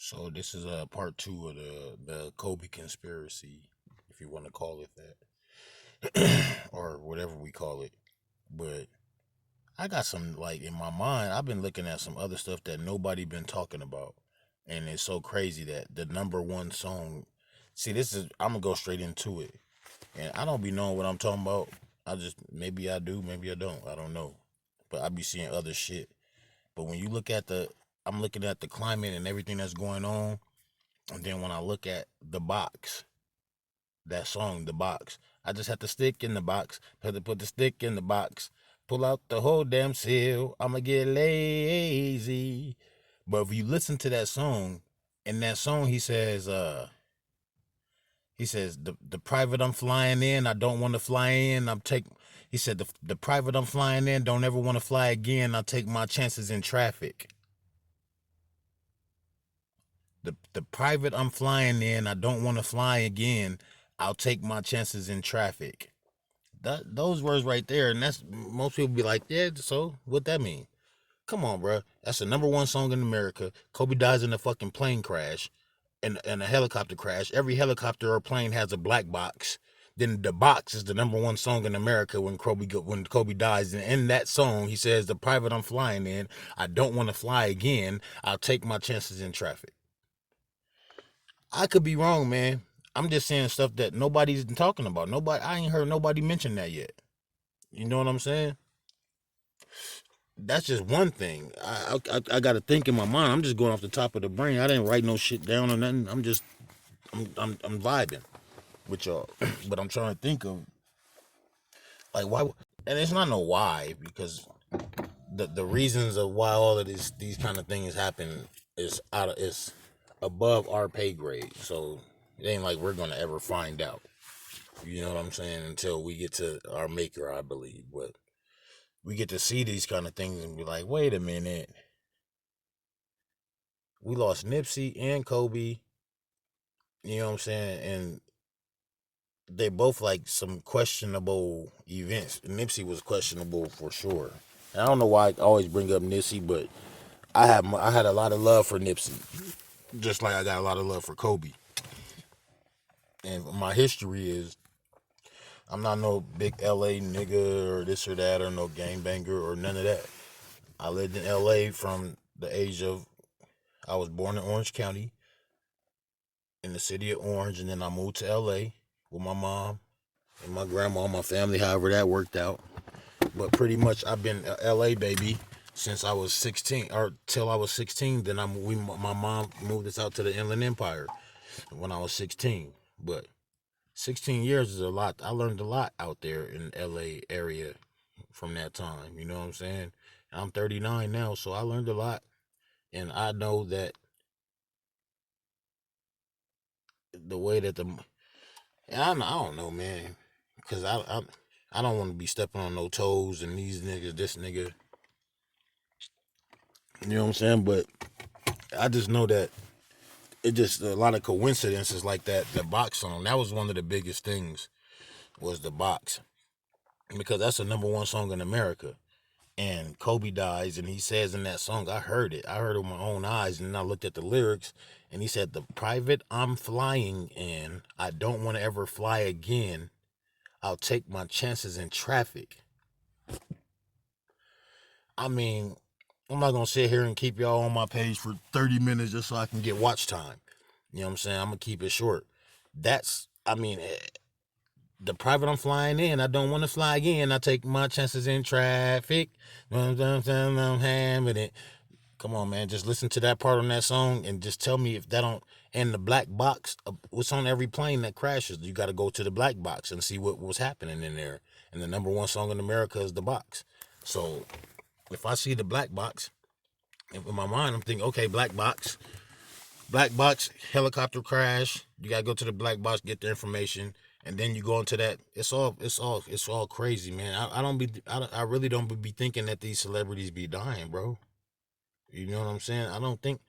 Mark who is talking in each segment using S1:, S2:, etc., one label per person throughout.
S1: So this is part two of the Kobe conspiracy, if you want to call it that, or whatever we call it. But I got some like in my mind. I've been looking at some other stuff that nobody been talking about, and it's so crazy that the number one song. See, this is I'm gonna go straight into it, and I don't be knowing what I'm talking about. I just maybe I do, maybe I don't. I don't know, but I be seeing other shit. But when you look at I'm looking at the climate and everything that's going on. And then when I look at the box, that song, the box, I just have to stick in the box. Have to put the stick in the box. Pull out the whole damn seal. I'ma get lazy. But if you listen to that song, in that song he says the private I'm flying in, I don't want to fly in. He said the private I'm flying in, don't ever want to fly again. I take my chances in traffic. The private I'm flying in, I don't want to fly again. I'll take my chances in traffic. Those words right there, and that's most people be like, yeah. So what that mean? Come on, bro. That's the number one song in America. Kobe dies in a fucking plane crash, and a helicopter crash. Every helicopter or plane has a black box. Then the box is the number one song in America when Kobe dies. And in that song, he says, "The private I'm flying in, I don't want to fly again. I'll take my chances in traffic." I could be wrong, man. I'm just saying stuff that nobody's talking about. I ain't heard nobody mention that yet. You know what I'm saying? That's just one thing. I got to think in my mind. I'm just going off the top of the brain. I didn't write no shit down or nothing. I'm vibing with y'all, but I'm trying to think of like why. And it's not no why because the reasons of why all of these kind of things happen is above our pay grade. So it ain't like we're gonna ever find out. You know what I'm saying? Until we get to our maker, I believe. But we get to see these kind of things and be like, wait a minute, we lost Nipsey and Kobe. You know what I'm saying? And they both like some questionable events. Nipsey was questionable for sure. And I don't know why I always bring up Nipsey, but I had a lot of love for Nipsey, just like I got a lot of love for Kobe. And my history is I'm not no big LA nigga or this or that or no gangbanger or none of that. I lived in LA from the age of I was born in Orange County in the city of Orange, and then I moved to LA with my mom and my grandma, and my family, however that worked out. But pretty much I've been a LA baby since I was 16 or till I was 16. Then my mom moved us out to the Inland Empire when I was 16. But 16 years is a lot. I learned a lot out there in LA area from that time. You know what I'm saying? I'm 39 now, so I learned a lot. And I know that the way that I don't know, man, because I don't want to be stepping on no toes and these niggas, this nigga, you know what I'm saying? But I just know that it just a lot of coincidences like that. The box song, that was one of the biggest things was the box because that's the number one song in America. And Kobe dies, and he says in that song, I heard it. I heard it with my own eyes, and then I looked at the lyrics, and he said, "The private I'm flying in, I don't want to ever fly again. I'll take my chances in traffic." I mean, I'm not gonna sit here and keep y'all on my page for 30 minutes just so I can get watch time. You know what I'm saying? I'm gonna keep it short. I mean, the private I'm flying in, I don't want to fly again. I take my chances in traffic. I'm having it. Come on, man. Just listen to that part on that song and just tell me if that don't. And the black box, what's on every plane that crashes? You got to go to the black box and see what was happening in there. And the number one song in America is the box. So if I see the black box, in my mind, I'm thinking, okay, black box, helicopter crash. You gotta go to the black box, get the information, and then you go into that. It's all crazy, man. I really don't be thinking that these celebrities be dying, bro. You know what I'm saying? I don't think.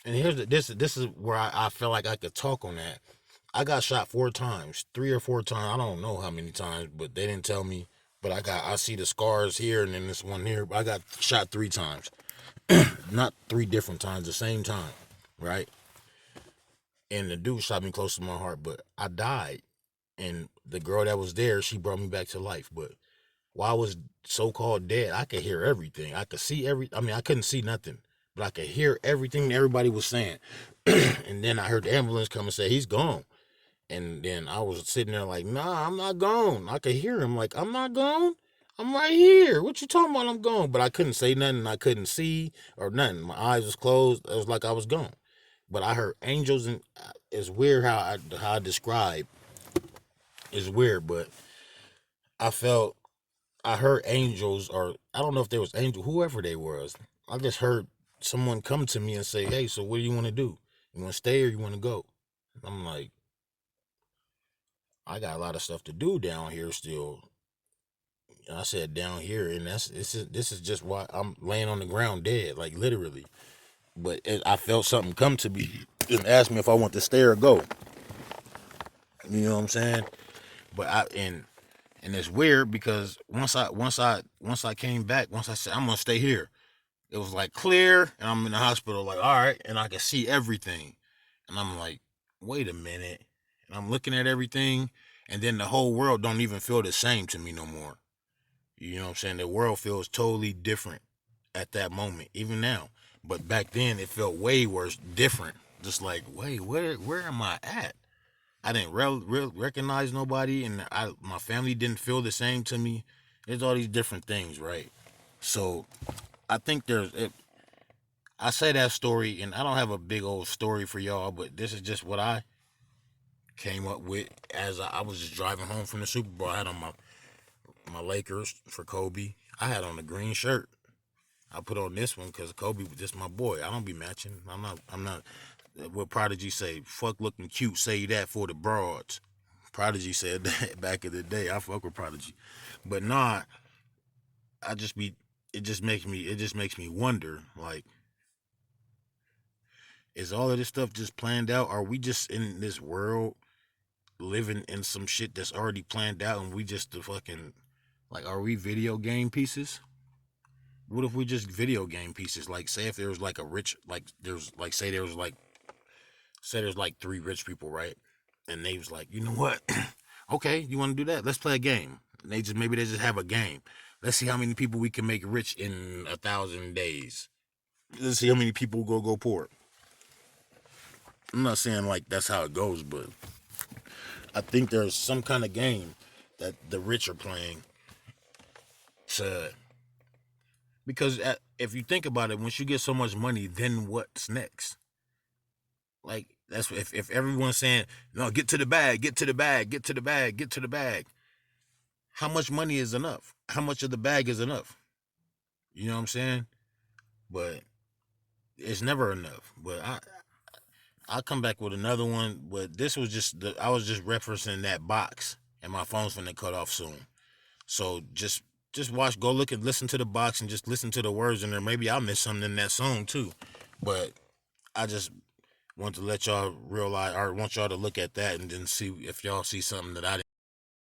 S1: And this is where I feel like I could talk on that. I got shot 4 times, 3 or 4 times. I don't know how many times, but they didn't tell me. But I see the scars here and then this one here. I got shot 3 times. Not 3 different times, the same time, right? And the dude shot me close to my heart, but I died. And the girl that was there, she brought me back to life. But while I was so called dead, I could hear everything. I could see I mean, I couldn't see nothing, but I could hear everything everybody was saying. And then I heard the ambulance come and say, he's gone. And then I was sitting there like, nah, I'm not gone. I could hear him like, I'm not gone. I'm right here. What you talking about? I'm gone. But I couldn't say nothing. I couldn't see or nothing. My eyes was closed. It was like I was gone. But I heard angels, and it's weird how I describe. It's weird, but I felt I heard angels, or I don't know if there was angel, whoever they was. I just heard someone come to me and say, "Hey, so what do you want to do? You want to stay or you want to go?" I'm like, I got a lot of stuff to do down here still. And I said down here, and this is just why I'm laying on the ground dead, like literally. But I felt something come to me and ask me if I want to stay or go. You know what I'm saying? But and it's weird because once I came back, once I said I'm gonna stay here, it was like clear, and I'm in the hospital, like all right, and I can see everything, and I'm like, wait a minute, and I'm looking at everything, and then the whole world don't even feel the same to me no more. You know what I'm saying? The world feels totally different at that moment, even now. But back then, it felt way worse, different. Just like, wait, where am I at? I didn't recognize nobody, and my family didn't feel the same to me. There's all these different things, right? So I think I say that story, and I don't have a big old story for y'all, but this is just what I came up with as I was just driving home from the Super Bowl. I had on my Lakers for Kobe. I had on a green shirt. I put on this one because Kobe was just my boy. I don't be matching. I'm not. What Prodigy say? Fuck looking cute. Say that for the broads. Prodigy said that back in the day. I fuck with Prodigy, but nah. I just be. It just makes me wonder. Like, is all of this stuff just planned out? Are we just in this world living in some shit that's already planned out, and we just the fucking like? Are we video game pieces? What if we just video game pieces? Like, say if there was like a rich, like there's like say there's like 3 rich people, right? And they was like, you know what? Okay, you want to do that? Let's play a game. And maybe they just have a game. Let's see how many people we can make rich in 1,000 days. Let's see how many people go poor. I'm not saying like that's how it goes, but I think there's some kind of game that the rich are playing to because if you think about it, once you get so much money, then what's next? Like that's if everyone's saying no, get to the bag, get to the bag, get to the bag, get to the bag. How much money is enough? How much of the bag is enough? You know what I'm saying? But it's never enough. But I'll come back with another one. But this was I was just referencing that box, and my phone's finna cut off soon. So just watch, go look and listen to the box, and just listen to the words in there. Maybe I'll miss something in that song too. But I just want to let y'all realize, or want y'all to look at that and then see if y'all see something that I didn't.